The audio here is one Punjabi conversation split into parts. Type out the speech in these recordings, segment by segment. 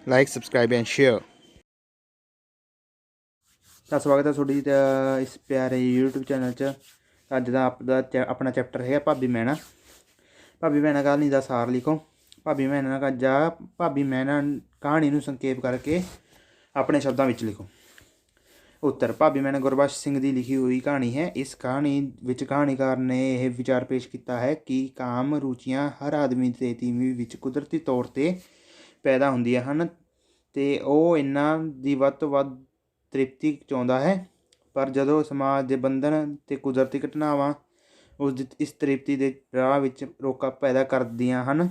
like, subscribe and share। ਤਾਂ ਸਵਾਗਤ ਹੈ ਤੁਹਾਡੀ ਇਸ ਪਿਆਰੇ YouTube ਚੈਨਲ 'ਚ। ਅੱਜ ਦਾ ਆਪਣਾ ਚੈਪਟਰ ਹੈਗਾ ਭਾਬੀ ਮੈਣਾ। ਭਾਬੀ ਮੈਣਾ ਕਹਾਣੀ ਦਾ ਸਾਰ ਲਿਖੋ। ਭਾਬੀ ਮੈਣਾ ਭਾਬੀ ਮੈਣਾ ਕਹਾਣੀ ਨੂੰ ਸੰਖੇਪ ਕਰਕੇ ਆਪਣੇ ਸ਼ਬਦਾਂ ਵਿੱਚ ਲਿਖੋ। ਉੱਤਰ। ਭਾਬੀ ਮੈਣਾ ਗੁਰਬਖਸ਼ ਸਿੰਘ ਦੀ ਲਿਖੀ ਹੋਈ ਕਹਾਣੀ ਹੈ। ਇਸ ਕਹਾਣੀ ਵਿੱਚ ਕਹਾਣੀਕਾਰ ਨੇ ਇਹ ਵਿਚਾਰ ਪੇਸ਼ ਕੀਤਾ ਹੈ ਕਿ ਕਾਮ ਰੁਚੀਆਂ ਹਰ ਆਦਮੀ ਦੇ ਤੀਵੀਂ ਵਿੱਚ ਕੁਦਰਤੀ ਤੌਰ 'ਤੇ ਪੈਦਾ ਹੁੰਦੀਆਂ ਹਨ ਅਤੇ ਉਹ ਇਹਨਾਂ ਦੀ ਵੱਧ ਤੋਂ ਵੱਧ ਤ੍ਰਿਪਤੀ ਚਾਹੁੰਦਾ ਹੈ। ਪਰ ਜਦੋਂ ਸਮਾਜ ਦੇ ਬੰਧਨ ਅਤੇ ਕੁਦਰਤੀ ਘਟਨਾਵਾਂ ਇਸ ਤ੍ਰਿਪਤੀ ਦੇ ਰਾਹ ਵਿੱਚ ਰੋਕਾ ਪੈਦਾ ਕਰਦੀਆਂ ਹਨ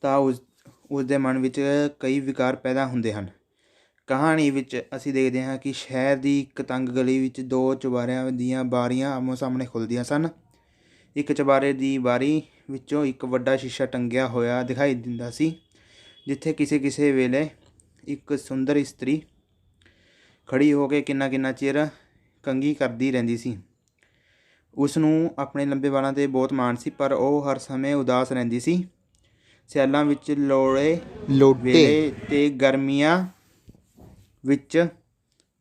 ਤਾਂ ਉਸ ਦੇ ਮਨ ਵਿੱਚ ਕਈ ਵਿਕਾਰ ਪੈਦਾ ਹੁੰਦੇ ਹਨ। ਕਹਾਣੀ ਵਿੱਚ ਅਸੀਂ ਦੇਖਦੇ ਹਾਂ ਕਿ ਸ਼ਹਿਰ ਦੀ ਇੱਕ ਤੰਗ ਗਲੀ ਵਿੱਚ ਦੋ ਚੁਬਾਰਿਆਂ ਦੀਆਂ ਬਾਰੀਆਂ ਆਮੋ ਸਾਹਮਣੇ ਖੁੱਲ੍ਹਦੀਆਂ ਸਨ। ਇੱਕ ਚੁਬਾਰੇ ਦੀ ਬਾਰੀ ਵਿੱਚੋਂ ਇੱਕ ਵੱਡਾ ਸ਼ੀਸ਼ਾ ਟੰਗਿਆ ਹੋਇਆ ਦਿਖਾਈ ਦਿੰਦਾ ਸੀ, ਜਿੱਥੇ ਕਿਸੇ ਵੇਲੇ ਇੱਕ ਸੁੰਦਰ ਇਸਤਰੀ ਖੜ੍ਹੀ ਹੋ ਕੇ ਕਿੰਨਾ ਚਿਰ ਕੰਘੀ ਕਰਦੀ ਰਹਿੰਦੀ ਸੀ। ਉਸ ਨੂੰ ਆਪਣੇ ਲੰਬੇ ਵਾਲਾਂ 'ਤੇ ਬਹੁਤ ਮਾਣ ਸੀ, ਪਰ ਉਹ ਹਰ ਸਮੇਂ ਉਦਾਸ ਰਹਿੰਦੀ ਸੀ। ਸਿਆਲਾਂ ਵਿੱਚ ਲੋੜੇ ਵੇਲੇ ਅਤੇ ਗਰਮੀਆਂ ਵਿੱਚ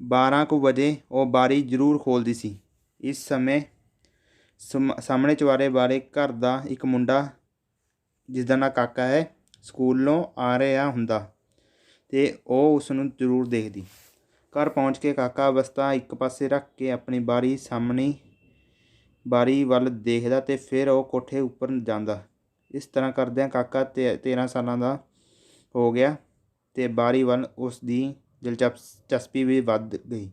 12 ਕੁ ਵਜੇ ਉਹ ਬਾਰੀ ਜ਼ਰੂਰ ਖੋਲ੍ਹਦੀ ਸੀ। ਇਸ ਸਮੇਂ ਸਾਹਮਣੇ ਚੁਬਾਰੇ ਵਾਲੇ ਘਰ ਦਾ ਇੱਕ ਮੁੰਡਾ, ਜਿਸਦਾ ਨਾਂ ਕਾਕਾ ਹੈ, ਸਕੂਲੋਂ ਆ ਰਿਹਾ ਹੁੰਦਾ ਅਤੇ ਉਹ ਉਸ ਨੂੰ ਜ਼ਰੂਰ ਦੇਖਦੀ। ਘਰ ਪਹੁੰਚ ਕੇ ਕਾਕਾ ਬਸਤਾ ਇੱਕ ਪਾਸੇ ਰੱਖ ਕੇ ਆਪਣੀ ਬਾਰੀ ਵੱਲ ਦੇਖਦਾ ਅਤੇ ਫਿਰ ਉਹ ਕੋਠੇ ਉੱਪਰ ਜਾਂਦਾ। ਇਸ ਤਰ੍ਹਾਂ ਕਰਦਿਆਂ ਕਾਕਾ 13 ਸਾਲਾਂ ਦਾ ਹੋ ਗਿਆ ਅਤੇ ਬਾਰੀ ਵੱਲ ਉਸ ਦੀ ਦਿਲਚਸਪੀ ਵੀ ਵੱਧ ਗਈ।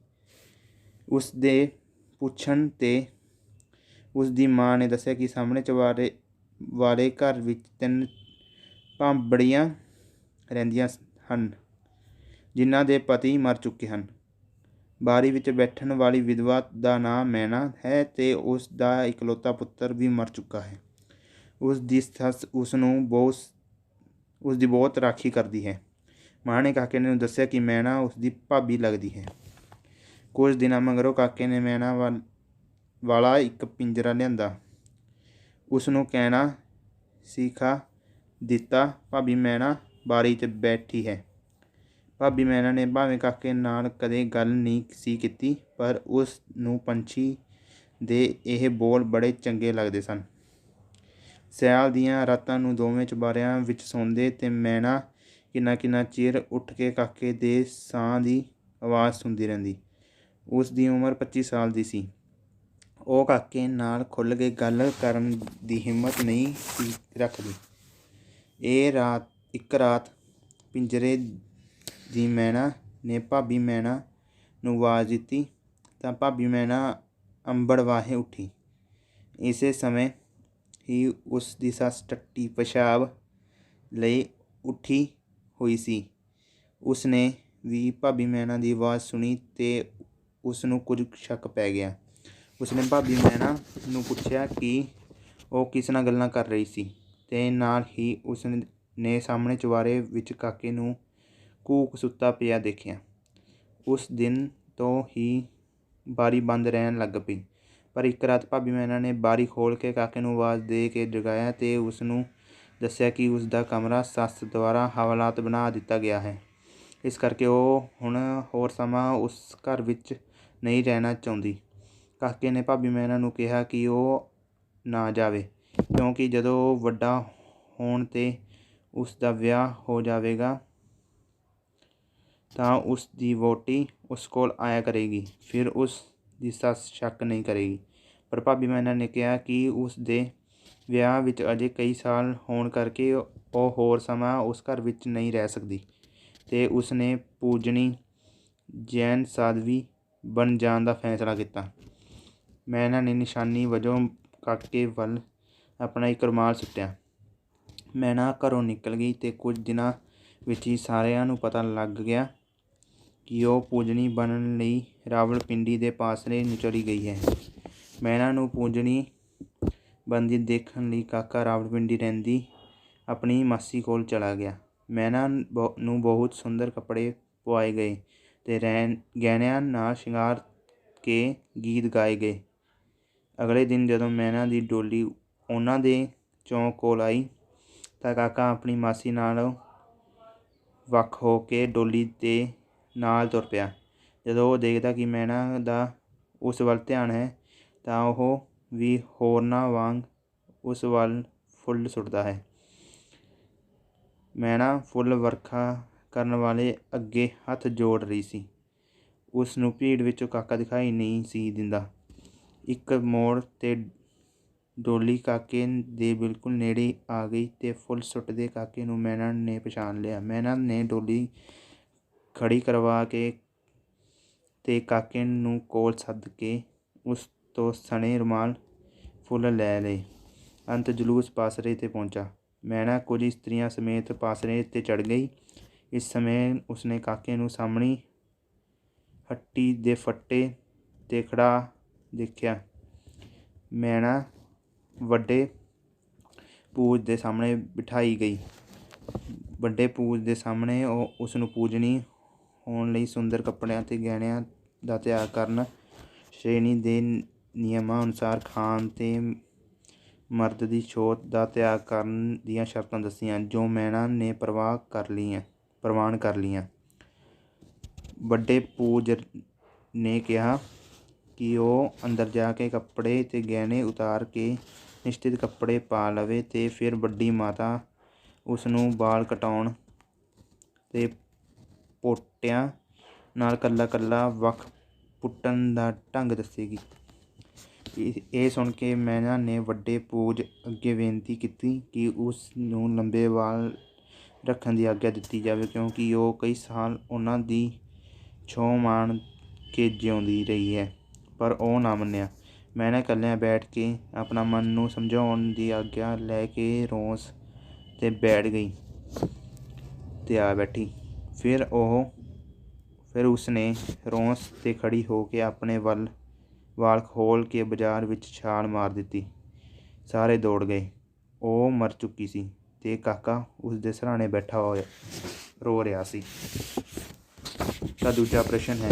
ਉਸ ਦੇ ਪੁੱਛਣ 'ਤੇ ਉਸ ਦੀ ਮਾਂ ਨੇ ਦੱਸਿਆ ਕਿ ਸਾਹਮਣੇ ਚੁਬਾਰੇ ਵਾਲੇ ਘਰ ਵਿੱਚ 3 ਭਾਂਬੜੀਆਂ ਰਹਿੰਦੀਆਂ ਹਨ, ਜਿਨ੍ਹਾਂ ਦੇ ਪਤੀ ਮਰ ਚੁੱਕੇ ਹਨ। ਬਾਰੀ ਵਿੱਚ ਬੈਠਣ ਵਾਲੀ ਵਿਧਵਾ ਦਾ ਨਾਂ ਮੈਣਾ ਹੈ ਅਤੇ ਉਸ ਦਾ ਇਕਲੌਤਾ ਪੁੱਤਰ ਵੀ ਮਰ ਚੁੱਕਾ ਹੈ। ਉਸ ਦੀ ਸੱਸ ਉਸ ਦੀ ਬਹੁਤ ਰਾਖੀ ਕਰਦੀ ਹੈ। ਮਾਂ ਨੇ ਕਾਕੇ ਨੂੰ ਦੱਸਿਆ ਕਿ ਮੈਣਾ ਉਸ ਦੀ ਭਾਬੀ ਲੱਗਦੀ ਹੈ। ਕੁਝ ਦਿਨਾਂ ਮਗਰੋਂ ਕਾਕੇ ਨੇ ਮੈਣਾ ਵਾਲਾ ਇੱਕ ਪਿੰਜਰਾ ਲਿਆਂਦਾ। ਉਸ ਨੂੰ ਕਹਿਣਾ ਸਿਖਾ ਦਿੱਤਾ, ਭਾਬੀ ਮੈਣਾ ਬਾਰੀ 'ਚ ਬੈਠੀ ਹੈ। ਭਾਬੀ ਮੈਣਾ ਨੇ ਭਾਵੇਂ ਕਾਕੇ ਨਾਲ ਕਦੇ ਗੱਲ ਨਹੀਂ ਸੀ ਕੀਤੀ, ਪਰ ਉਸ ਨੂੰ ਪੰਛੀ ਦੇ ਇਹ ਬੋਲ ਬੜੇ ਚੰਗੇ ਲੱਗਦੇ ਸਨ। ਸਿਆਲ ਦੀਆਂ ਰਾਤਾਂ ਨੂੰ ਦੋਵੇਂ ਚੁਬਾਰਿਆਂ ਵਿੱਚ ਸੌਂਦੇ ਅਤੇ ਮੈਣਾ ਕਿੰਨਾ ਚਿਰ ਉੱਠ ਕੇ ਕਾਕੇ ਦੇ ਸਾਹ ਦੀ ਆਵਾਜ਼ ਸੁਣਦੀ ਰਹਿੰਦੀ। ਉਸ ਦੀ ਉਮਰ 25 ਸਾਲ ਦੀ ਸੀ। ਉਹ ਕਾਕੇ ਨਾਲ ਖੁੱਲ੍ਹ ਕੇ ਗੱਲ ਕਰਨ ਦੀ ਹਿੰਮਤ ਨਹੀਂ ਸੀ ਰੱਖਦੀ। ਇੱਕ ਰਾਤ ਪਿੰਜਰੇ ਦੀ ਮੈਣਾ ਨੇ ਭਾਬੀ ਮੈਣਾ ਨੂੰ ਆਵਾਜ਼ ਦਿੱਤੀ ਤਾਂ ਭਾਬੀ ਮੈਣਾ ਅੰਬੜ ਵਾਹੇ ਉੱਠੀ। ਇਸੇ ਸਮੇਂ ਹੀ ਉਸ ਦੀ ਸੱਸ ਟੱਟੀ ਪਿਸ਼ਾਬ ਲਈ ਉੱਠੀ ਹੋਈ ਸੀ। ਉਸ ਨੇ ਵੀ ਭਾਬੀ ਮੈਣਾ ਦੀ ਆਵਾਜ਼ ਸੁਣੀ ਅਤੇ ਉਸ ਨੂੰ ਕੁਝ ਸ਼ੱਕ ਪੈ ਗਿਆ। ਉਸ ਨੇ ਭਾਬੀ ਮੈਣਾ ਨੂੰ ਪੁੱਛਿਆ ਕਿ ਉਹ ਕਿਸ ਨਾਲ ਗੱਲਾਂ ਕਰ ਰਹੀ ਸੀ ਅਤੇ ਨਾਲ ਹੀ ਉਸ ਨੇ ਸਾਹਮਣੇ ਚੁਬਾਰੇ ਵਿੱਚ ਕਾਕੇ ਨੂੰ ਘੂਕ ਸੁੱਤਾ ਪਿਆ ਦੇਖਿਆ। ਉਸ ਦਿਨ ਤੋਂ ਹੀ ਬਾਰੀ ਬੰਦ ਰਹਿਣ ਲੱਗ ਪਈ। ਪਰ ਇੱਕ ਰਾਤ ਭਾਬੀ ਮੈਣਾ ਨੇ ਬਾਰੀ ਖੋਲ੍ਹ ਕੇ ਕਾਕੇ ਨੂੰ ਆਵਾਜ਼ ਦੇ ਕੇ ਜਗਾਇਆ ਅਤੇ ਉਸ ਨੂੰ ਦੱਸਿਆ ਕਿ ਉਸ ਦਾ ਕਮਰਾ ਸੱਸ ਦੁਆਰਾ ਹਵਾਲਾਤ ਬਣਾ ਦਿੱਤਾ ਗਿਆ ਹੈ, ਇਸ ਕਰਕੇ ਉਹ ਹੁਣ ਹੋਰ ਸਮਾਂ ਉਸ ਘਰ ਵਿੱਚ ਨਹੀਂ ਰਹਿਣਾ ਚਾਹੁੰਦੀ। ਕਾਕੇ ਨੇ ਭਾਬੀ ਮੈਣਾ ਨੂੰ ਕਿਹਾ ਕਿ ਉਹ ਨਾ ਜਾਵੇ, ਕਿਉਂਕਿ ਜਦੋਂ ਉਹ ਵੱਡਾ ਹੋਣ 'ਤੇ ਉਸ ਦਾ ਵਿਆਹ ਹੋ ਜਾਵੇਗਾ ਤਾਂ ਉਸ ਦੀ ਵਹੁਟੀ ਉਸ ਕੋਲ ਆਇਆ ਕਰੇਗੀ, ਫਿਰ ਉਸ ਦੀ ਸੱਸ ਸ਼ੱਕ ਨਹੀਂ ਕਰੇਗੀ। ਪਰ ਭਾਬੀ ਮੈਣਾ ਨੇ ਕਿਹਾ ਕਿ ਉਸ ਦੇ ਵਿਆਹ ਵਿੱਚ ਅਜੇ ਕਈ ਸਾਲ ਹੋਣ ਕਰਕੇ ਉਹ ਹੋਰ ਸਮਾਂ ਉਸ ਘਰ ਵਿੱਚ ਨਹੀਂ ਰਹਿ ਸਕਦੀ ਅਤੇ ਉਸ ਨੇ ਪੂਜਣੀ ਜੈਨ ਸਾਧਵੀ ਬਣ ਜਾਣ ਦਾ ਫੈਸਲਾ ਕੀਤਾ। ਮੈਣਾ ਨੇ ਨਿਸ਼ਾਨੀ ਵਜੋਂ ਕਾਕੇ ਵੱਲ ਆਪਣਾ ਇੱਕ ਰੁਮਾਲ ਸੁੱਟਿਆ। ਮੈਣਾ ਘਰੋਂ ਨਿਕਲ ਗਈ ਅਤੇ ਕੁਝ ਦਿਨਾਂ ਵਿੱਚ ਹੀ ਸਾਰਿਆਂ ਨੂੰ ਪਤਾ ਲੱਗ ਗਿਆ ਕਿ ਉਹ ਪੂਜਣੀ ਬਣਨ ਲਈ ਰਾਵਲਪਿੰਡੀ ਦੇ ਪਾਸਰੇ ਨੂੰ ਚਲੀ ਗਈ ਹੈ। ਮੈਣਾ ਨੂੰ ਪੂਜਣੀ ਬਣਦੀ ਦੇਖਣ ਲਈ ਕਾਕਾ ਰਾਵਲਪਿੰਡੀ ਰਹਿੰਦੀ ਆਪਣੀ ਮਾਸੀ ਕੋਲ ਚਲਾ ਗਿਆ। ਮੈਣਾ ਨੂੰ ਬਹੁਤ ਸੁੰਦਰ ਕੱਪੜੇ ਪਵਾਏ ਗਏ ਅਤੇ ਗਹਿਣਿਆਂ ਨਾਲ ਸ਼ਿੰਗਾਰ ਕੇ ਗੀਤ ਗਾਏ ਗਏ। ਅਗਲੇ ਦਿਨ ਜਦੋਂ ਮੈਣਾ ਦੀ ਡੋਲੀ ਉਹਨਾਂ ਦੇ ਚੌਂਕ ਕੋਲ ਆਈ ਤਾਂ ਕਾਕਾ ਆਪਣੀ ਮਾਸੀ ਨਾਲੋਂ ਵੱਖ ਹੋ ਕੇ ਡੋਲੀ ਦੇ ਨਾਲ ਤੁਰ ਪਿਆ। ਜਦੋਂ ਉਹ ਦੇਖਦਾ ਕਿ ਮੈਨਾ ਦਾ ਉਸ ਵੱਲ ਧਿਆਨ ਹੈ ਤਾਂ ਉਹ ਵੀ ਹੋਰਨਾਂ ਵਾਂਗ ਉਸ ਵੱਲ ਫੁੱਲ ਸੁੱਟਦਾ ਹੈ। ਮੈਨਾ ਫੁੱਲ ਵਰਖਾ ਕਰਨ ਵਾਲੇ ਅੱਗੇ ਹੱਥ ਜੋੜ ਰਹੀ ਸੀ। ਉਸ ਨੂੰ ਭੀੜ ਵਿੱਚੋਂ ਕਾਕਾ ਦਿਖਾਈ ਨਹੀਂ ਸੀ ਦਿੰਦਾ। ਇੱਕ ਮੋੜ 'ਤੇ ਡੋਲੀ ਕਾਕੇ ਦੇ ਬਿਲਕੁਲ ਨੇੜੇ ਆ ਗਈ ਅਤੇ ਫੁੱਲ ਸੁੱਟਦੇ ਕਾਕੇ ਨੂੰ ਮੈਨਾ ਨੇ ਪਛਾਣ ਲਿਆ। ਮੈਨਾ ਨੇ ਡੋਲੀ ਖੜ੍ਹੀ ਕਰਵਾ ਕੇ ਅਤੇ ਕਾਕੇ ਨੂੰ ਕੋਲ ਸੱਦ ਕੇ ਉਸ ਤੋਂ ਸਣੇ ਰੁਮਾਲ ਫੁੱਲ ਲੈ ਲਏ। ਅੰਤ ਜਲੂਸ ਪਾਸਰੇ 'ਤੇ ਪਹੁੰਚਾ। ਮੈਨਾ ਕੁਝ ਇਸਤਰੀਆਂ ਸਮੇਤ ਪਾਸਰੇ 'ਤੇ ਚੜ੍ਹ ਗਈ। ਇਸ ਸਮੇਂ ਉਸਨੇ ਕਾਕੇ ਨੂੰ ਸਾਹਮਣੀ ਹੱਟੀ ਦੇ ਫੱਟੇ 'ਤੇ ਖੜ੍ਹਾ ਦੇਖਿਆ। ਮੈਨਾ ਵੱਡੇ ਪੂਜ ਦੇ ਸਾਹਮਣੇ ਬਿਠਾਈ ਗਈ। ਵੱਡੇ ਪੂਜ ਦੇ ਸਾਹਮਣੇ ਉਹ ਉਸ ਨੂੰ ਪੂਜਣੀ ਹੋਣ ਲਈ ਸੁੰਦਰ ਕੱਪੜਿਆਂ ਅਤੇ ਗਹਿਣਿਆਂ ਦਾ ਤਿਆਗ ਕਰਨ, ਸ਼੍ਰੇਣੀ ਦੇ ਨਿਯਮਾਂ ਅਨੁਸਾਰ ਖਾਣ ਅਤੇ ਮਰਦ ਦੀ ਛੋਟ ਦਾ ਤਿਆਗ ਕਰਨ ਦੀਆਂ ਸ਼ਰਤਾਂ ਦੱਸੀਆਂ, ਜੋ ਮੈਨਾ ਨੇ ਪ੍ਰਵਾਨ ਕਰ ਲਈਆਂ। ਵੱਡੇ ਪੂਜ ਨੇ ਕਿਹਾ ਕਿ ਉਹ ਅੰਦਰ ਜਾ ਕੇ ਕੱਪੜੇ ਅਤੇ ਗਹਿਣੇ ਉਤਾਰ ਕੇ ਨਿਸ਼ਚਿਤ ਕੱਪੜੇ ਪਾ ਲਵੇ ਅਤੇ ਫਿਰ ਵੱਡੀ ਮਾਤਾ ਉਸ ਨੂੰ ਵਾਲ ਕਟਾਉਣ ਅਤੇ ਪੋਟਿਆਂ ਨਾਲ ਕੱਲਾ ਵੱਖ ਪੁੱਟਣ ਦਾ ਢੰਗ ਦੱਸੇਗੀ। ਇਹ ਸੁਣ ਕੇ ਮੈਨਾ ਨੇ ਵੱਡੇ ਪੂਜ ਅੱਗੇ ਬੇਨਤੀ ਕੀਤੀ ਕਿ ਉਸ ਨੂੰ ਲੰਬੇ ਵਾਲ ਰੱਖਣ ਦੀ ਆਗਿਆ ਦਿੱਤੀ ਜਾਵੇ, ਕਿਉਂਕਿ ਉਹ ਕਈ ਸਾਲ ਉਹਨਾਂ ਦੀ ਛੋਹ ਮਾਣ ਕੇ ਜਿਉਂਦੀ ਰਹੀ ਹੈ। ਪਰ ਉਹ ਨਾ ਮੰਨਿਆ। ਮੈਨਾ ਇਕੱਲਿਆਂ ਬੈਠ ਕੇ ਆਪਣਾ ਮਨ ਨੂੰ ਸਮਝਾਉਣ ਦੀ ਆਗਿਆ ਲੈ ਕੇ ਰੋਸ 'ਤੇ ਬੈਠ ਗਈ ਅਤੇ ਆ ਬੈਠੀ। ਫਿਰ ਉਸਨੇ ਰੋਸ 'ਤੇ ਖੜ੍ਹੀ ਹੋ ਕੇ ਆਪਣੇ ਵਾਲ ਖੋਲ੍ਹ ਕੇ ਬਾਜ਼ਾਰ ਵਿੱਚ ਛਾਲ ਮਾਰ ਦਿੱਤੀ। ਸਾਰੇ ਦੌੜ ਗਏ। ਉਹ ਮਰ ਚੁੱਕੀ ਸੀ ਅਤੇ ਕਾਕਾ ਉਸ ਦੇ ਸਿਰਹਾਣੇ ਬੈਠਾ ਰੋ ਰਿਹਾ ਸੀ। ਤਾਂ ਦੂਜਾ ਪ੍ਰਸ਼ਨ ਹੈ,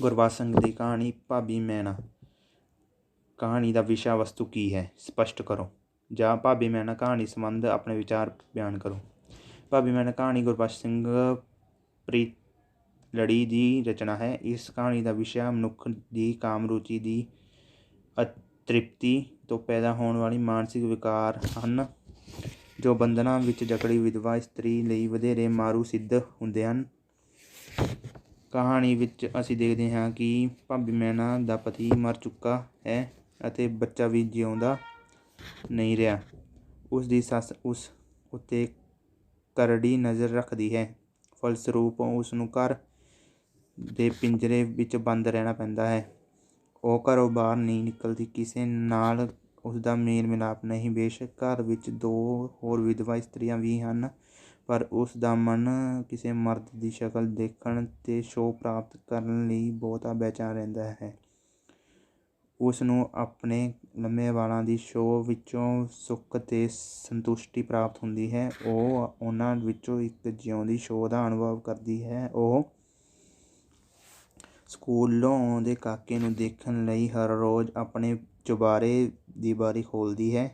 ਗੁਰਬਖਸ਼ ਸਿੰਘ ਦੀ ਕਹਾਣੀ ਭਾਬੀ ਮੈਨਾ। ਕਹਾਣੀ ਦਾ ਵਿਸ਼ਾ ਵਸਤੂ ਕੀ ਹੈ, ਸਪਸ਼ਟ ਕਰੋ। ਜਾਂ ਭਾਬੀ ਮੈਨਾ ਕਹਾਣੀ ਸੰਬੰਧ ਆਪਣੇ ਵਿਚਾਰ ਬਿਆਨ ਕਰੋ। ਭਾਬੀ ਮੈਨਾ ਕਹਾਣੀ ਗੁਰਬਖਸ਼ ਸਿੰਘ ਪ੍ਰੀਤਲੜੀ ਦੀ ਰਚਨਾ ਹੈ। ਇਸ ਕਹਾਣੀ ਦਾ ਵਿਸ਼ਾ ਮਨੁੱਖ ਦੀ ਕਾਮ ਰੁਚੀ ਦੀ ਅਤ੍ਰਿਪਤੀ ਤੋਂ ਪੈਦਾ ਹੋਣ ਵਾਲੇ ਮਾਨਸਿਕ ਵਿਕਾਰ ਹਨ, ਜੋ ਬੰਧਨਾਂ ਵਿੱਚ ਜਕੜੀ ਵਿਧਵਾ ਇਸਤਰੀ ਲਈ ਵਧੇਰੇ ਮਾਰੂ ਸਿੱਧ ਹੁੰਦੇ ਹਨ। ਕਹਾਣੀ ਵਿੱਚ ਅਸੀਂ ਦੇਖਦੇ ਹਾਂ ਕਿ ਭਾਬੀ ਮੈਨਾ ਦਾ ਪਤੀ ਮਰ ਚੁੱਕਾ ਹੈ ਅਤੇ ਬੱਚਾ ਵੀ ਜਿਉਂਦਾ ਨਹੀਂ ਰਿਹਾ। ਉਸ ਦੀ ਸੱਸ ਉਸ ਉੱਤੇ ਕਰੜੀ ਨਜ਼ਰ ਰੱਖਦੀ ਹੈ। ਫਲਸਰੂਪ ਉਸ ਨੂੰ ਘਰ ਦੇ ਪਿੰਜਰੇ ਵਿੱਚ ਬੰਦ ਰਹਿਣਾ ਪੈਂਦਾ ਹੈ। ਉਹ ਘਰੋਂ ਬਾਹਰ ਨਹੀਂ ਨਿਕਲਦੀ, ਕਿਸੇ ਨਾਲ ਉਸਦਾ ਮੇਲ ਮਿਲਾਪ ਨਹੀਂ। ਬੇਸ਼ੱਕ ਘਰ ਵਿੱਚ 2 ਹੋਰ ਵਿਧਵਾ ਇਸਤਰੀਆਂ ਵੀ ਹਨ, ਪਰ ਉਸ ਦਾ ਮਨ ਕਿਸੇ ਮਰਦ ਦੀ ਸ਼ਕਲ ਦੇਖਣ ਅਤੇ ਛੋਹ ਪ੍ਰਾਪਤ ਕਰਨ ਲਈ ਬਹੁਤਾ ਬੇਚੈਨ ਰਹਿੰਦਾ ਹੈ। ਉਸ ਨੂੰ ਆਪਣੇ ਲੰਮੇ ਵਾਲਾਂ ਦੀ ਛੋਹ ਵਿੱਚੋਂ ਸੁੱਖ ਅਤੇ ਸੰਤੁਸ਼ਟੀ ਪ੍ਰਾਪਤ ਹੁੰਦੀ ਹੈ। ਉਹ ਉਹਨਾਂ ਵਿੱਚੋਂ ਇੱਕ ਜਿਉਂਦੀ ਛੋਹ ਦਾ ਅਨੁਭਵ ਕਰਦੀ ਹੈ। ਉਹ ਸਕੂਲੋਂ ਆਉਂਦੇ ਕਾਕੇ ਨੂੰ ਦੇਖਣ ਲਈ ਹਰ ਰੋਜ਼ ਆਪਣੇ ਚੁਬਾਰੇ ਦੀ ਬਾਰੀ ਖੋਲ੍ਹਦੀ ਹੈ।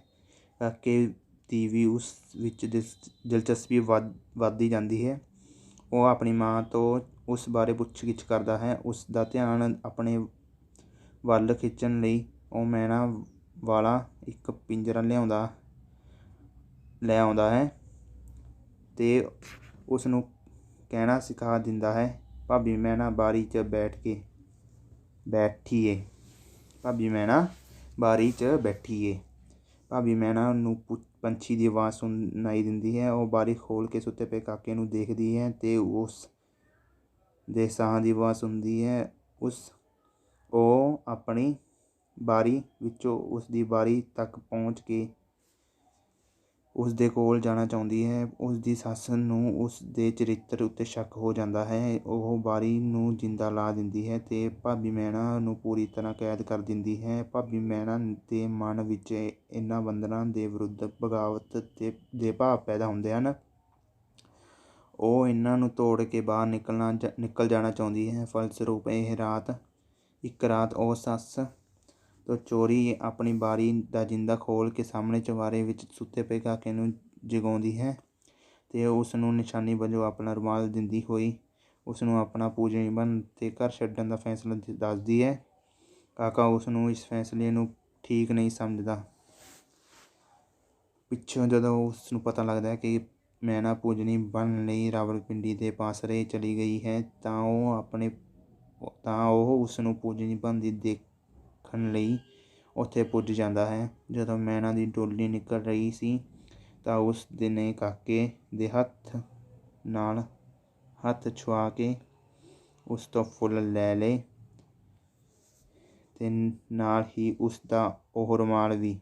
ਕਾਕੇ ਦੀ ਵੀ ਉਸ ਵਿੱਚ ਦਿਲਚਸਪੀ ਵੱਧਦੀ ਜਾਂਦੀ ਹੈ। ਉਹ ਆਪਣੀ ਮਾਂ ਤੋਂ ਉਸ ਬਾਰੇ ਪੁੱਛ-ਗਿੱਛ ਕਰਦਾ ਹੈ। ਉਸ ਦਾ ਧਿਆਨ ਆਪਣੇ ਵੱਲ ਖਿੱਚਣ ਲਈ ਉਹ ਮੈਨਾ ਵਾਲਾ ਇੱਕ ਪਿੰਜਰਾ ਲੈ ਆਉਂਦਾ ਹੈ ਅਤੇ ਉਸ ਨੂੰ ਕਹਿਣਾ ਸਿਖਾ ਦਿੰਦਾ ਹੈ, ਭਾਬੀ ਮੈਨਾ ਬਾਰੀ 'ਚ ਬੈਠੀ ਏ। ਭਾਬੀ ਮੈਨਾ ਬਾਰੀ 'ਚ ਬੈਠੀ ਏ। ਭਾਬੀ ਮੈਨਾ ਨੂੰ ਪੰਛੀ ਦੀ ਆਵਾਜ਼ ਸੁਣਾਈ ਦਿੰਦੀ ਹੈ। ਉਹ ਬਾਰੀ ਖੋਲ੍ਹ ਕੇ ਸੁੱਤੇ ਪਏ ਕਾਕੇ ਨੂੰ ਦੇਖਦੀ ਹੈ ਅਤੇ ਉਸ ਦੇ ਸਾਹਾਂ ਦੀ ਆਵਾਜ਼ ਸੁਣਦੀ ਹੈ। ਉਹ ਆਪਣੀ ਬਾਰੀ ਵਿੱਚੋਂ ਉਸ ਦੀ ਬਾਰੀ ਤੱਕ ਪਹੁੰਚ ਕੇ ਉਸ ਦੇ ਕੋਲ ਜਾਣਾ ਚਾਹੁੰਦੀ ਹੈ। ਉਸ ਦੀ ਸੱਸ ਨੂੰ ਉਸ ਦੇ ਚਰਿੱਤਰ ਉੱਤੇ ਸ਼ੱਕ ਹੋ ਜਾਂਦਾ ਹੈ। ਉਹ ਬਾਰੀ ਨੂੰ ਜਿੰਦਾ ਲਾ ਦਿੰਦੀ ਹੈ ਅਤੇ ਭਾਬੀ ਮੈਨਾ ਨੂੰ ਪੂਰੀ ਤਰ੍ਹਾਂ ਕੈਦ ਕਰ ਦਿੰਦੀ ਹੈ। ਭਾਬੀ ਮੈਨਾ ਦੇ ਮਨ ਵਿੱਚ ਇਹਨਾਂ ਬੰਧਨਾਂ ਦੇ ਵਿਰੁੱਧ ਬਗਾਵਤ ਦੇ ਭਾਵ ਪੈਦਾ ਹੁੰਦੇ ਹਨ। ਉਹ ਇਹਨਾਂ ਨੂੰ ਤੋੜ ਕੇ ਬਾਹਰ ਨਿਕਲ ਜਾਣਾ ਚਾਹੁੰਦੀ ਹੈ। ਫਲਸਰੂਪ ਇੱਕ ਰਾਤ ਉਹ ਸੱਸ ਤੋਂ ਚੋਰੀ ਆਪਣੀ ਬਾਰੀ ਦਾ ਜਿੰਦਾ ਖੋਲ੍ਹ ਕੇ ਸਾਹਮਣੇ ਚੁਬਾਰੇ ਵਿੱਚ ਸੁੱਤੇ ਪਏ ਕਾਕੇ ਨੂੰ ਜਗਾਉਂਦੀ ਹੈ ਅਤੇ ਤੇ ਉਸ ਨੂੰ ਨਿਸ਼ਾਨੀ ਵਜੋਂ ਆਪਣਾ ਰੁਮਾਲ ਦਿੰਦੀ ਹੋਈ ਉਸ ਨੂੰ ਆਪਣਾ ਪੂਜਨੀ ਬਣਨ ਤੇ ਘਰ ਛੱਡਣ ਦਾ ਫੈਸਲਾ ਦੱਸਦੀ ਹੈ। ਕਾਕਾ ਉਸ ਨੂੰ ਇਸ ਫੈਸਲੇ ਨੂੰ ਠੀਕ ਨਹੀਂ ਸਮਝਦਾ। ਪਿੱਛੋਂ ਜਦੋਂ ਉਸ ਨੂੰ ਪਤਾ ਲੱਗਦਾ ਹੈ ਕਿ ਮੈਨਾ ਪੂਜਨੀ ਬਣਨ ਲਈ ਰਾਵਲਪਿੰਡੀ ਦੇ ਪਾਸਰੇ ਚਲੀ ਗਈ ਹੈ ਤਾਂ ਉਹ ਉਸ ਨੂੰ ਪੂਜਨੀ ਬਣਦੀ ਦੇਖਣ ਲਈ ਉੱਥੇ ਪੁੱਜ ਜਾਂਦਾ ਹੈ। ਜਦੋਂ ਮੈਨਾ ਦੀ ਡੋਲੀ ਨਿਕਲ ਰਹੀ ਸੀ ਤਾਂ ਉਸ ਨੇ ਕਾਕੇ ਦੇ ਹੱਥ ਨਾਲ ਹੱਥ ਛੁਆ ਕੇ ਉਸ ਤੋਂ ਫੁੱਲ ਲੈ ਲਏ ਤੇ ਨਾਲ ਹੀ ਉਸ ਦਾ ਉਹ ਰੁਮਾਲ ਵੀ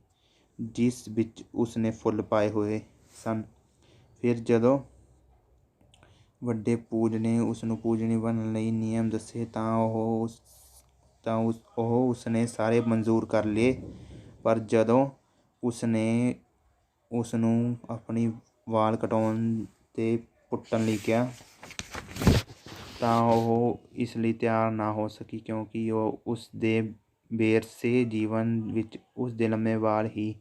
ਜਿਸ ਵਿੱਚ ਉਸ ਨੇ ਫੁੱਲ ਪਾਏ ਹੋਏ ਸਨ। ਫਿਰ ਜਦੋਂ ਵੱਡੇ ਪੂਜ ਨੇ ਉਸ ਨੂੰ ਪੂਜਨੀ ਬਣਨ ਲਈ ਨਿਯਮ ਦੱਸੇ ਤਾਂ ਉਸ ਨੇ ਸਾਰੇ ਮਨਜ਼ੂਰ ਕਰ ਲਏ। ਪਰ ਜਦੋਂ ਉਸ ਨੇ ਉਸ ਨੂੰ ਆਪਣੀ ਵਾਲ ਕਟਾਉਣ ਤੇ ਪੁੱਟਣ ਲਈ ਕਿਹਾ ਤਾਂ ਉਹ ਇਸ ਲਈ ਤਿਆਰ ਨਾ ਹੋ ਸਕੀ ਕਿਉਂਕਿ ਉਸ ਦੇ ਬੇਰਸੇ ਜੀਵਨ ਵਿੱਚ ਉਸ ਦੇ ਲੰਮੇ ਵਾਲ ਹੀ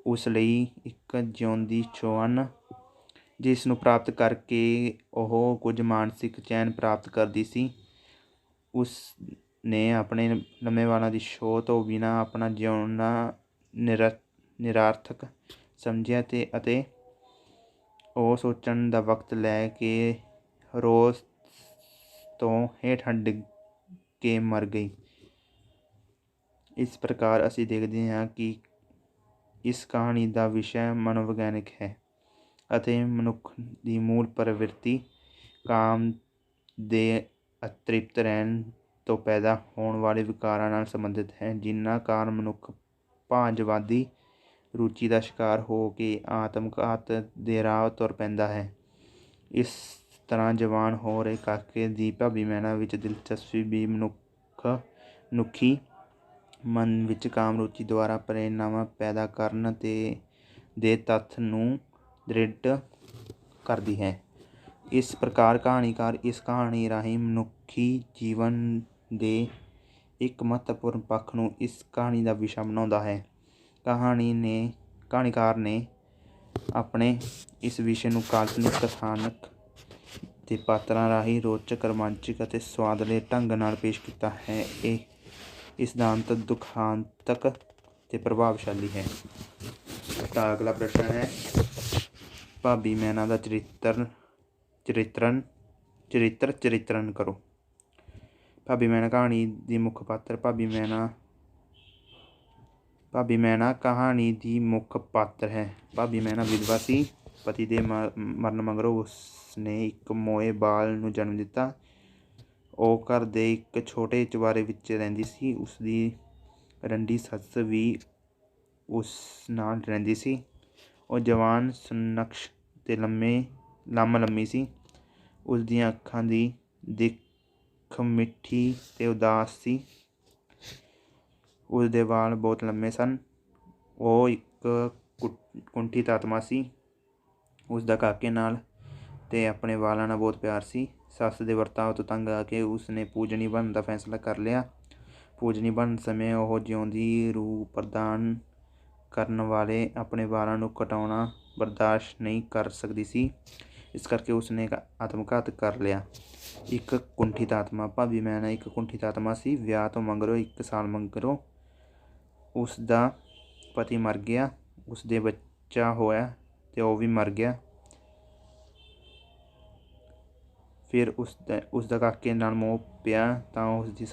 ਉਸ ਲਈ ਇੱਕ ਜਿਉਂਦੀ ਛੋਹ ਹਨ ਜਿਸ ਨੂੰ ਪ੍ਰਾਪਤ ਕਰਕੇ ਉਹ ਕੁਝ ਮਾਨਸਿਕ ਚੈਨ ਪ੍ਰਾਪਤ ਕਰਦੀ ਸੀ। ਉਸ ਨੇ ਆਪਣੇ ਲੰਮੇ ਵਾਲਾਂ ਦੀ ਛੋਹ ਤੋਂ ਬਿਨਾਂ ਆਪਣਾ ਜਿਉਣਾ ਨਿਰਾਰਥਕ ਸਮਝਿਆ ਅਤੇ ਉਹ ਸੋਚਣ ਦਾ ਵਕਤ ਲੈ ਕੇ ਰੋਸ ਤੋਂ ਹੇਠਾਂ ਡਿੱਗ ਕੇ ਮਰ ਗਈ। ਇਸ ਪ੍ਰਕਾਰ ਅਸੀਂ ਦੇਖਦੇ ਹਾਂ ਕਿ ਇਸ ਕਹਾਣੀ ਦਾ ਵਿਸ਼ਾ ਮਨੋਵਿਗਿਆਨਕ ਹੈ ਅਤੇ ਮਨੁੱਖ ਦੀ ਮੂਲ ਪ੍ਰਵਿਰਤੀ ਕਾਮ ਦੇ ਅਤ੍ਰਿਪਤ ਰਹਿਣ ਤੋਂ ਪੈਦਾ ਹੋਣ ਵਾਲੇ ਵਿਕਾਰਾਂ ਨਾਲ ਸੰਬੰਧਿਤ ਹੈ ਜਿਨ੍ਹਾਂ ਕਾਰਨ ਮਨੁੱਖ ਭਾਂਜਵਾਦੀ ਰੁਚੀ ਦਾ ਸ਼ਿਕਾਰ ਹੋ ਕੇ ਆਤਮਘਾਤ ਦੇ ਰਾਹ ਤੁਰ ਪੈਂਦਾ ਹੈ। ਇਸ ਤਰ੍ਹਾਂ ਜਵਾਨ ਹੋ ਰਹੇ ਕਾਕੇ ਦੀ ਭਾਬੀ ਮੈਨਾ ਵਿੱਚ ਦਿਲਚਸਪੀ ਵੀ ਮਨੁੱਖੀ ਮਨ ਵਿੱਚ ਕਾਮ ਰੁਚੀ ਦੁਆਰਾ ਪ੍ਰੇਰਨਾਵਾਂ ਪੈਦਾ ਕਰਨ ਦੇ ਤੱਥ ਨੂੰ ਦ੍ਰਿੜ ਕਰਦੀ ਹੈ। ਇਸ ਪ੍ਰਕਾਰ ਕਹਾਣੀਕਾਰ ਇਸ ਕਹਾਣੀ ਰਾਹੀਂ ਮਨੁੱਖੀ ਜੀਵਨ ਦੇ ਇੱਕ ਮਹੱਤਵਪੂਰਨ ਪੱਖ ਨੂੰ ਇਸ ਕਹਾਣੀ ਦਾ ਵਿਸ਼ਾ ਬਣਾਉਂਦਾ ਹੈ। ਕਹਾਣੀਕਾਰ ਨੇ ਆਪਣੇ ਇਸ ਵਿਸ਼ੇ ਨੂੰ ਕਾਲਪਨਿਕ ਕਥਾਨਕ ਦੇ ਪਾਤਰਾਂ ਰਾਹੀਂ ਰੌਚਕ, ਰੋਮਾਂਚਕ ਅਤੇ ਸੁਆਦਲੇ ਢੰਗ ਨਾਲ ਪੇਸ਼ ਕੀਤਾ ਹੈ। ਇਸ ਦਾ ਅੰਤ ਦੁਖਾਂਤਕ ਤੇ ਪ੍ਰਭਾਵਸ਼ਾਲੀ ਹੈ। ਤਾਂ ਅਗਲਾ ਪ੍ਰਸ਼ਨ ਹੈ, ਭਾਬੀ ਮੈਨਾ ਦਾ ਚਰਿਤਰਨ ਕਰੋ। ਭਾਬੀ ਮੈਨਾ ਕਹਾਣੀ ਦੀ ਮੁੱਖ ਪਾਤਰ ਭਾਬੀ ਮੈਨਾ ਕਹਾਣੀ ਦੀ ਮੁੱਖ ਪਾਤਰ ਹੈ। ਭਾਬੀ ਮੈਨਾ ਵਿਧਵਾ ਸੀ। ਪਤੀ ਦੇ ਮਰਨ ਮਗਰੋਂ ਉਸ ਨੇ ਇੱਕ ਮੋਏ ਬਾਲ ਨੂੰ ਜਨਮ ਦਿੱਤਾ। ਉਹ ਘਰ ਦੇ ਇੱਕ ਛੋਟੇ ਚੁਬਾਰੇ ਵਿੱਚ ਰਹਿੰਦੀ ਸੀ। ਉਸਦੀ ਰੰਡੀ ਸੱਸ ਵੀ ਉਸ ਨਾਲ ਰਹਿੰਦੀ ਸੀ। ਉਹ ਜਵਾਨ, ਸੁਨੱਖੀ ਤੇ ਲੰਮੀ ਸੀ। ਉਸਦੀਆਂ ਅੱਖਾਂ ਦੀ ਦਿੱਖ ਮਿੱਠੀ ਤੇ ਉਦਾਸ ਸੀ। ਉਸਦੇ ਵਾਲ ਬਹੁਤ ਲੰਮੇ ਸਨ। ਉਹ ਇੱਕ ਕੁੰਠਿਤ ਆਤਮਾ ਸੀ। ਉਸਦਾ ਕਾਕੇ ਨਾਲ ਤੇ ਆਪਣੇ ਵਾਲਾਂ ਨਾਲ ਬਹੁਤ ਪਿਆਰ ਸੀ। ਸੱਸ ਦੇ ਵਰਤਾਓ ਤੋਂ ਤੰਗ ਆ ਕੇ ਉਸ ਨੇ ਪੂਜਨੀ ਬਣਨ ਦਾ ਫੈਸਲਾ ਕਰ ਲਿਆ। ਪੂਜਨੀ ਬਣਨ ਸਮੇਂ ਉਹ ਜਿਉਂਦੀ ਰੂਹ ਪ੍ਰਦਾਨ ਕਰਨ ਵਾਲੇ ਆਪਣੇ ਵਾਲਾਂ ਨੂੰ ਕਟਾਉਣਾ ਬਰਦਾਸ਼ਤ ਨਹੀਂ ਕਰ ਸਕਦੀ ਸੀ। ਇਸ ਕਰਕੇ ਉਸ ਨੇ ਆਤਮਘਾਤ ਕਰ ਲਿਆ। ਇੱਕ ਕੁੰਠਿਤ ਆਤਮਾ। ਭਾਬੀ ਮੈਨਾ ਇੱਕ ਕੁੰਠਿਤ ਆਤਮਾ ਸੀ। ਵਿਆਹ ਤੋਂ ਮਗਰੋਂ 1 ਸਾਲ ਮਗਰੋਂ ਉਸ ਦਾ ਪਤੀ ਮਰ ਗਿਆ। ਉਸਦੇ ਬੱਚਾ ਹੋਇਆ ਤੇ ਉਹ ਵੀ ਮਰ ਗਿਆ। ਫਿਰ ਉਸਦਾ ਕਾਕੇ ਨਾਲ ਮੋਹ ਪਿਆ ਤਾਂ ਉਸਦੀ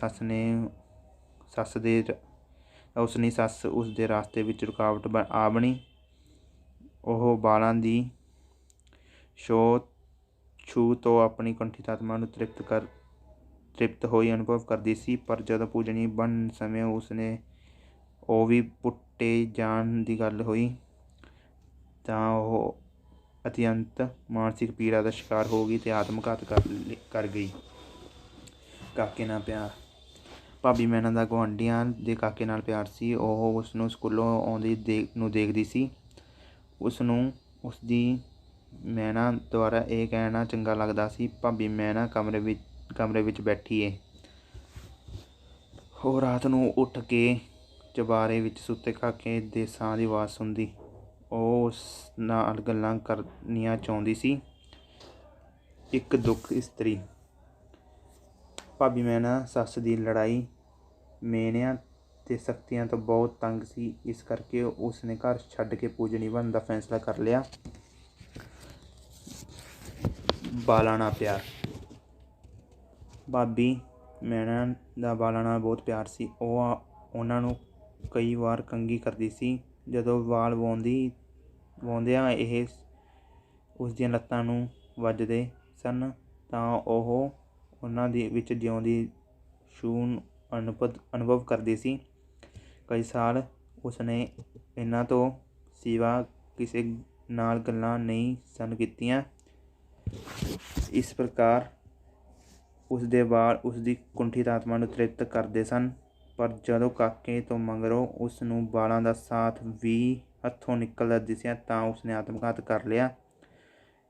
ਸੱਸ ਉਸਦੇ ਰਾਸਤੇ ਵਿੱਚ ਰੁਕਾਵਟ ਆ ਬਣੀ। ਉਹ ਬਾਲਾਂ ਦੀ ਛੂਹ ਤੋਂ ਆਪਣੀ ਕੁੰਠਿਤ ਆਤਮਾ ਨੂੰ ਤ੍ਰਿਪਤ ਹੋਈ ਅਨੁਭਵ ਕਰਦੀ ਸੀ। ਪਰ ਜਦੋਂ ਪੂਜਨੀ ਬਣਨ ਸਮੇਂ ਉਹ ਵੀ ਪੁੱਟੇ ਜਾਣ ਦੀ ਗੱਲ ਹੋਈ ਤਾਂ ਉਹ ਅਤਿਅੰਤ ਮਾਨਸਿਕ ਪੀੜਾ ਦਾ ਸ਼ਿਕਾਰ ਹੋ ਗਈ ਤੇ ਆਤਮਘਾਤ ਕਰ ਗਈ। ਕਾਕੇ ਨਾਲ ਪਿਆਰ। ਭਾਬੀ ਮੈਨਾ ਦਾ ਗੁਆਂਢੀਆਂ ਦੇ ਕਾਕੇ ਨਾਲ ਪਿਆਰ ਸੀ। ਉਹ ਉਸਨੂੰ ਸਕੂਲੋਂ ਆਉਂਦੀ ਨੂੰ ਦੇਖਦੀ ਸੀ। ਉਸਨੂੰ ਉਸਦੀ ਮੈਨਾ ਦੁਆਰਾ ਇਹ ਕਹਿਣਾ ਚੰਗਾ ਲੱਗਦਾ ਸੀ, ਭਾਬੀ ਮੈਨਾ ਕਮਰੇ ਵਿੱਚ ਬੈਠੀ ਏ। ਉਹ ਰਾਤ ਨੂੰ ਉੱਠ ਕੇ ਚੁਬਾਰੇ ਵਿੱਚ ਸੁੱਤੇ ਕਾਕੇ ਦੇ ਸਾਹ ਦੀ ਆਵਾਜ਼ ਸੁਣਦੀ। ਉਹ ਉਸ ਨਾਲ ਗੱਲਾਂ ਕਰਨੀਆਂ ਚਾਹੁੰਦੀ ਸੀ। ਇੱਕ ਦੁੱਖ ਇਸਤਰੀ। ਭਾਬੀ ਮੈਨਾ ਸੱਸ ਦੀ ਲੜਾਈ, ਮੇਨਿਆਂ ਅਤੇ ਸਖਤੀਆਂ ਤੋਂ ਬਹੁਤ ਤੰਗ ਸੀ। ਇਸ ਕਰਕੇ ਉਸ ਨੇ ਘਰ ਛੱਡ ਕੇ ਪੂਜਣੀ ਬਣਨ ਦਾ ਫੈਸਲਾ ਕਰ ਲਿਆ। ਬਾਲਾਂ ਨਾਲ ਪਿਆਰ। ਭਾਬੀ ਮੈਨਾ ਦਾ ਬਾਲਾਂ ਨਾਲ ਬਹੁਤ ਪਿਆਰ ਸੀ। ਉਹ ਉਹਨਾਂ ਨੂੰ ਕਈ ਵਾਰ ਕੰਘੀ ਕਰਦੀ ਸੀ। ਜਦੋਂ ਵਾਲ ਵਾਹੁੰਦਿਆਂ ਇਹ ਉਸ ਦੀਆਂ ਲੱਤਾਂ ਨੂੰ ਵੱਜਦੇ ਸਨ ਤਾਂ ਉਹ ਉਹਨਾਂ ਦੇ ਵਿੱਚ ਜਿਉਂਦੀ ਛੂਹ ਅਨੁਭਵ ਕਰਦੀ ਸੀ। ਕਈ ਸਾਲ ਉਸਨੇ ਇਹਨਾਂ ਤੋਂ ਸਿਵਾ ਕਿਸੇ ਨਾਲ ਗੱਲਾਂ ਨਹੀਂ ਸਨ ਕੀਤੀਆਂ। ਇਸ ਪ੍ਰਕਾਰ ਉਸਦੇ ਵਾਲ ਉਸਦੀ ਕੁੰਠਿਤ ਆਤਮਾ ਨੂੰ ਤ੍ਰਿਪਤ ਕਰਦੇ ਸਨ। ਪਰ ਜਦੋਂ ਕਾਕੇ ਤੋਂ ਮਗਰੋਂ ਉਸ ਨੂੰ ਵਾਲਾਂ ਦਾ ਸਾਥ ਵੀ ਹੱਥੋਂ ਨਿਕਲਦਾ ਦਿਸਿਆ ਤਾਂ ਉਸਨੇ ਆਤਮਘਾਤ ਕਰ ਲਿਆ।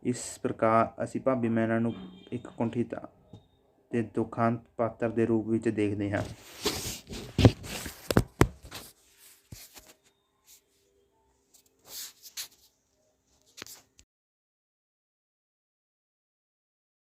ਇਸ ਪ੍ਰਕਾਰ ਅਸੀਂ ਭਾਬੀ ਮੈਨਾ ਨੂੰ ਇੱਕ ਕੁੰਠਿਤ ਅਤੇ ਦੁਖਾਂਤ ਪਾਤਰ ਦੇ ਰੂਪ ਵਿੱਚ ਦੇਖਦੇ ਹਾਂ।